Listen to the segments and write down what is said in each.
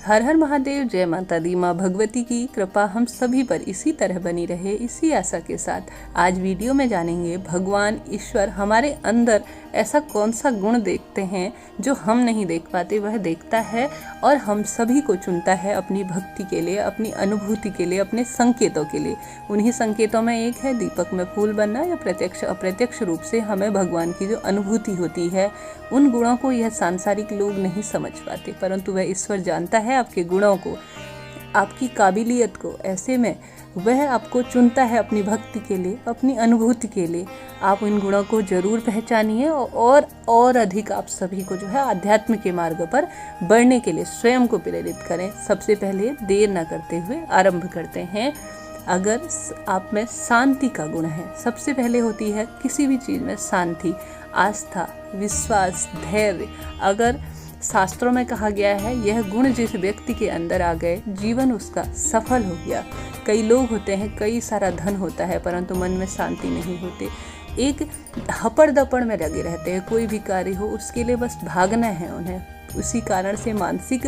हर हर महादेव, जय माता दी। माँ भगवती की कृपा हम सभी पर इसी तरह बनी रहे, इसी आशा के साथ आज वीडियो में जानेंगे भगवान ईश्वर हमारे अंदर ऐसा कौन सा गुण देखते हैं जो हम नहीं देख पाते, वह देखता है और हम सभी को चुनता है अपनी भक्ति के लिए, अपनी अनुभूति के लिए, अपने संकेतों के लिए। उन्हीं संकेतों में एक है दीपक में फूल बनना, या प्रत्यक्ष अप्रत्यक्ष रूप से हमें भगवान की जो अनुभूति होती है, उन गुणों को यह सांसारिक लोग नहीं समझ पाते, परंतु वह ईश्वर जानता है आपके गुणों को, आपकी काबिलियत को। ऐसे में वह आपको चुनता है अपनी भक्ति के लिए, अपनी अनुभूति के लिए। आप इन गुणों को जरूर पहचानिए और अधिक आप सभी को जो है आध्यात्म के मार्ग पर बढ़ने के लिए स्वयं को प्रेरित करें। सबसे पहले देर न करते हुए आरंभ करते हैं। अगर आप में शांति का गुण है, सबसे पहले होती है किसी भी चीज़ में शांति, आस्था, विश्वास, धैर्य। अगर शास्त्रों में कहा गया है यह गुण जिस व्यक्ति के अंदर आ गए, जीवन उसका सफल हो गया। कई लोग होते हैं, कई सारा धन होता है, परंतु मन में शांति नहीं होती, एक हपड़ दपड़ में लगे रहते हैं। कोई भी कार्य हो उसके लिए बस भागना है उन्हें, उसी कारण से मानसिक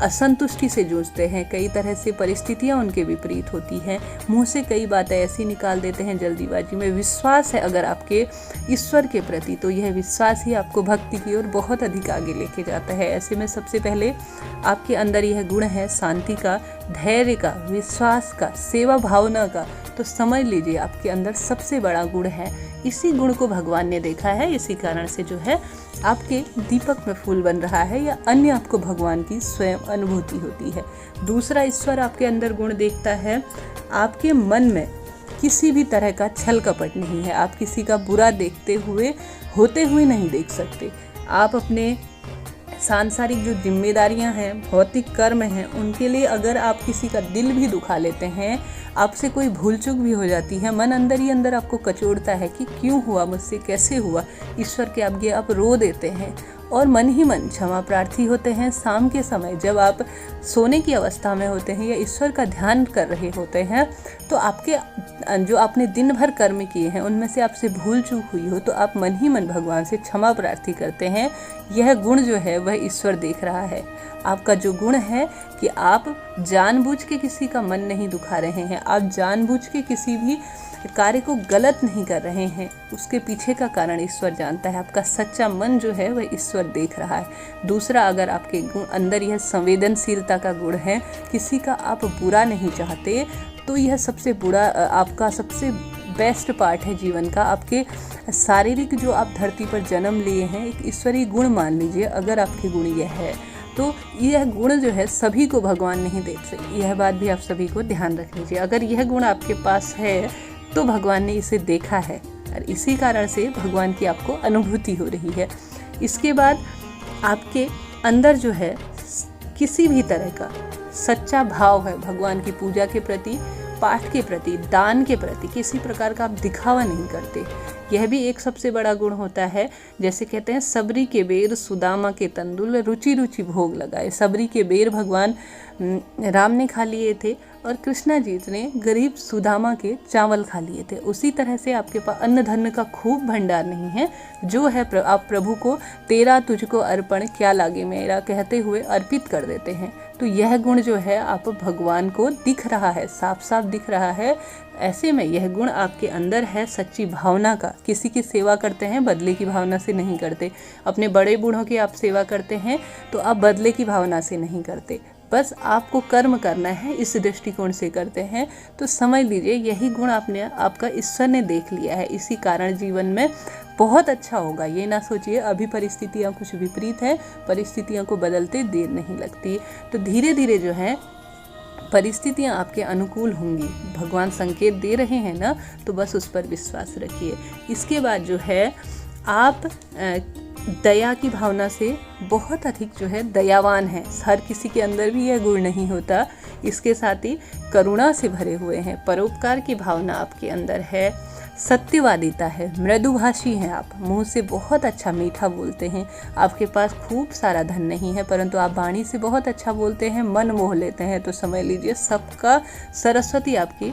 असंतुष्टि से जूझते हैं। कई तरह से परिस्थितियां उनके विपरीत होती हैं, मुंह से कई बातें ऐसी निकाल देते हैं जल्दीबाजी में। विश्वास है अगर आपके ईश्वर के प्रति, तो यह विश्वास ही आपको भक्ति की ओर बहुत अधिक आगे लेके जाता है। ऐसे में सबसे पहले आपके अंदर यह गुण है शांति का, धैर्य का, विश्वास का, सेवा भावना का, तो समझ लीजिए आपके अंदर सबसे बड़ा गुण है। इसी गुण को भगवान ने देखा है, इसी कारण से जो है आपके दीपक में फूल बन रहा है, या अन्य आपको भगवान की स्वयं अनुभूति होती है। दूसरा ईश्वर आपके अंदर गुण देखता है, आपके मन में किसी भी तरह का छल कपट नहीं है। आप किसी का बुरा देखते हुए होते हुए नहीं देख सकते। आप अपने सांसारिक जो जिम्मेदारियां हैं, भौतिक कर्म हैं, उनके लिए अगर आप किसी का दिल भी दुखा लेते हैं, आपसे कोई भूल चूक भी हो जाती है, मन अंदर ही अंदर आपको कचोड़ता है कि क्यों हुआ मुझसे, कैसे हुआ, ईश्वर के आगे आप रो देते हैं और मन ही मन क्षमा प्रार्थी होते हैं। शाम के समय जब आप सोने की अवस्था में होते हैं या ईश्वर का ध्यान कर रहे होते हैं, तो आपके जो आपने दिन भर कर्म किए हैं उनमें से आपसे भूल चूक हुई हो, तो आप मन ही मन भगवान से क्षमा प्रार्थी करते हैं। यह गुण जो है वह ईश्वर देख रहा है। आपका जो गुण है कि आप जानबूझ के किसी का मन नहीं दुखा रहे हैं, आप जानबूझ के किसी भी कार्य को गलत नहीं कर रहे हैं, उसके पीछे का कारण ईश्वर जानता है। आपका सच्चा मन जो है वह ईश्वर देख रहा है। दूसरा, अगर आपके गुण अंदर यह संवेदनशीलता का गुण है, किसी का आप बुरा नहीं चाहते, तो यह सबसे बुरा आपका सबसे बेस्ट पार्ट है जीवन का। आपके शारीरिक जो आप धरती पर जन्म लिए हैं, एक ईश्वरीय गुण मान लीजिए अगर आपके गुण यह है, तो यह गुण जो है सभी को भगवान नहीं देख सकते। यह बात भी आप सभी को ध्यान रख लीजिए। अगर यह गुण आपके पास है तो भगवान ने इसे देखा है और इसी कारण से भगवान की आपको अनुभूति हो रही है। इसके बाद आपके अंदर जो है किसी भी तरह का सच्चा भाव है भगवान की पूजा के प्रति, पाठ के प्रति, दान के प्रति, किसी प्रकार का आप दिखावा नहीं करते। यह भी एक सबसे बड़ा गुण होता है। जैसे कहते हैं सबरी के बेर सुदामा के तंदुल, रुचि रुचि भोग लगाए। सबरी के बेर भगवान राम ने खा लिए थे और कृष्णा जी ने गरीब सुदामा के चावल खा लिए थे। उसी तरह से आपके पास अन्न धन का खूब भंडार नहीं है, जो है आप प्रभु को तेरा तुझको अर्पण क्या लागे मेरा कहते हुए अर्पित कर देते हैं। तो यह गुण जो है आप भगवान को दिख रहा है, साफ साफ दिख रहा है। ऐसे में यह गुण आपके अंदर है सच्ची भावना का। किसी की सेवा करते हैं बदले की भावना से नहीं करते। अपने बड़े बूढ़ों की आप सेवा करते हैं तो आप बदले की भावना से नहीं करते, बस आपको कर्म करना है, इस दृष्टिकोण से करते हैं। तो समझ लीजिए यही गुण आपका ईश्वर ने देख लिया है। इसी कारण जीवन में बहुत अच्छा होगा। ये ना सोचिए अभी परिस्थितियाँ कुछ विपरीत हैं, परिस्थितियों को बदलते देर नहीं लगती। तो धीरे धीरे जो है परिस्थितियाँ आपके अनुकूल होंगी। भगवान संकेत दे रहे हैं ना, तो बस उस पर विश्वास रखिए। इसके बाद जो है आप दया की भावना से बहुत अधिक जो है दयावान हैं। हर किसी के अंदर भी यह गुण नहीं होता। इसके साथ ही करुणा से भरे हुए हैं, परोपकार की भावना आपके अंदर है, सत्यवादिता है, मृदुभाषी हैं आप, मुंह से बहुत अच्छा मीठा बोलते हैं। आपके पास खूब सारा धन नहीं है, परंतु आप वाणी से बहुत अच्छा बोलते हैं, मन मोह लेते हैं। तो समझ लीजिए सबका सरस्वती आपकी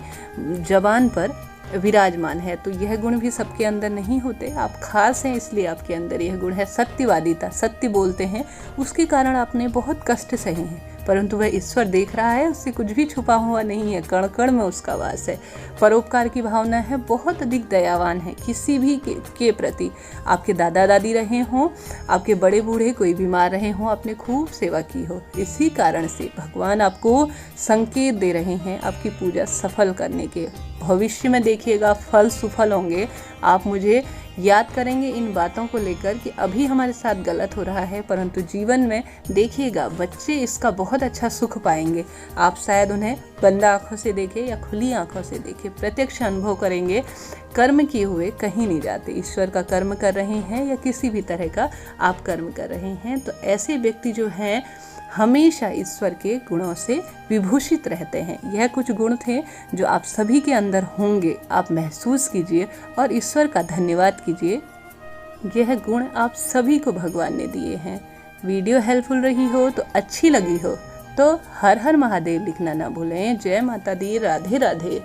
जबान पर विराजमान है। तो यह गुण भी सबके अंदर नहीं होते, आप खास हैं इसलिए आपके अंदर यह गुण है। सत्यवादिता, सत्य बोलते हैं, उसके कारण आपने बहुत कष्ट सहे हैं, परंतु वह ईश्वर देख रहा है, उससे कुछ भी छुपा हुआ नहीं है, कण कण में उसका वास है। परोपकार की भावना है, बहुत अधिक दयावान है किसी भी के प्रति। आपके दादा दादी रहे हों, आपके बड़े बूढ़े कोई बीमार रहे हों, आपने खूब सेवा की हो, इसी कारण से भगवान आपको संकेत दे रहे हैं आपकी पूजा सफल करने के। भविष्य में देखिएगा फल सुफल होंगे। आप मुझे याद करेंगे इन बातों को लेकर कि अभी हमारे साथ गलत हो रहा है, परंतु जीवन में देखिएगा बच्चे इसका बहुत अच्छा सुख पाएंगे। आप शायद उन्हें बंद आंखों से देखें या खुली आंखों से देखें, प्रत्यक्ष अनुभव करेंगे। कर्म किए हुए कहीं नहीं जाते। ईश्वर का कर्म कर रहे हैं या किसी भी तरह का आप कर्म कर रहे हैं, तो ऐसे व्यक्ति जो हैं हमेशा ईश्वर के गुणों से विभूषित रहते हैं। यह कुछ गुण थे जो आप सभी के अंदर होंगे। आप महसूस कीजिए और ईश्वर का धन्यवाद कीजिए। यह गुण आप सभी को भगवान ने दिए हैं। वीडियो हेल्पफुल रही हो तो अच्छी लगी हो तो हर हर महादेव लिखना ना भूलें। जय माता दी। राधे राधे।